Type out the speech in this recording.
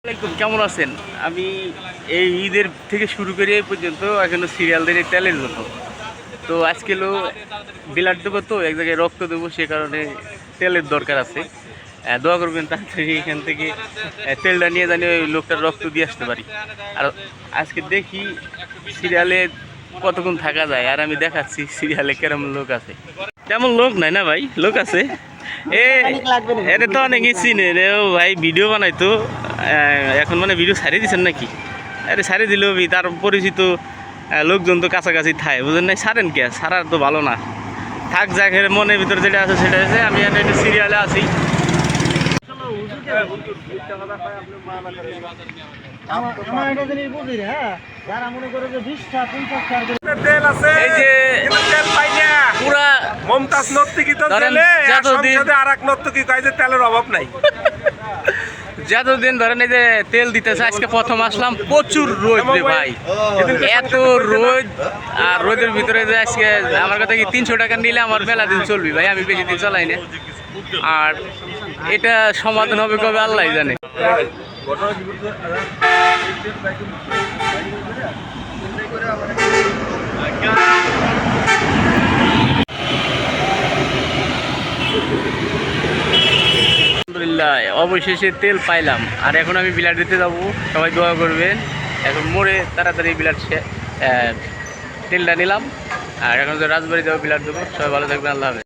আসসালামাইকুম, কেমন আছেন? আমি এই ঈদের থেকে শুরু করে এই পর্যন্ত এখনো সিরিয়াল দিয়ে তেলের জন্য। তো আজকে ব্লাড দেবো, তো এক জায়গায় রক্ত দেবো, সে কারণে তেলের দরকার আছে। দোয়া করবেন তাড়াতাড়ি এখান থেকে তেলটা নিয়ে জানি ওই লোকটার রক্ত দিয়ে আসতে পারি। আর আজকে দেখি সিরিয়ালে কতক্ষণ থাকা যায়, আর আমি দেখাচ্ছি সিরিয়ালে কেরম লোক আছে। তেমন লোক নাই না ভাই, লোক আছে। এটা তো অনেকই চিনে রে ভাই, ভিডিও বানাই তো। এখন মানে ভিডিও ছাড়িয়ে দিচ্ছেন নাকি? আরে ছাড়িয়ে দিলেও তার পরিচিত লোকজন তো কাছাকাছি থাকে, বুঝলেন না? ছাড়েন কে? ছাড়ার তো ভালো না। থাক, যাক, মনের ভিতরে যেটা আছে সেটা আছে। আমি একটা সিরিয়ালে আছি। তেলের অভাব নাই। যতদিন ধরেন এই যে তেল দিতেছে, আজকে প্রথম আসলাম। প্রচুর রোদ রে ভাই, এত রোদ। আর রোদের ভিতরে যে আজকে আমার কথা কি 300 টাকা নিলে আমার মেলা দিন চলবি ভাই, আমি বেশি দিন চালাই না। আর এটা সমাধান হবে কবে আল্লাহ জানে। আলহামদুলিল্লাহ, অবশেষে তেল পাইলাম। আর এখন আমি বিলাট দিতে যাবো, সবাই দোয়া করবেন। এখন মোড়ে তাড়াতাড়ি বিলাট তেলটা নিলাম। আর এখন রাজবাড়ি যাবো, বিলাট দেবো। সবাই ভালো থাকবেন, আল্লাহ হাফেজ।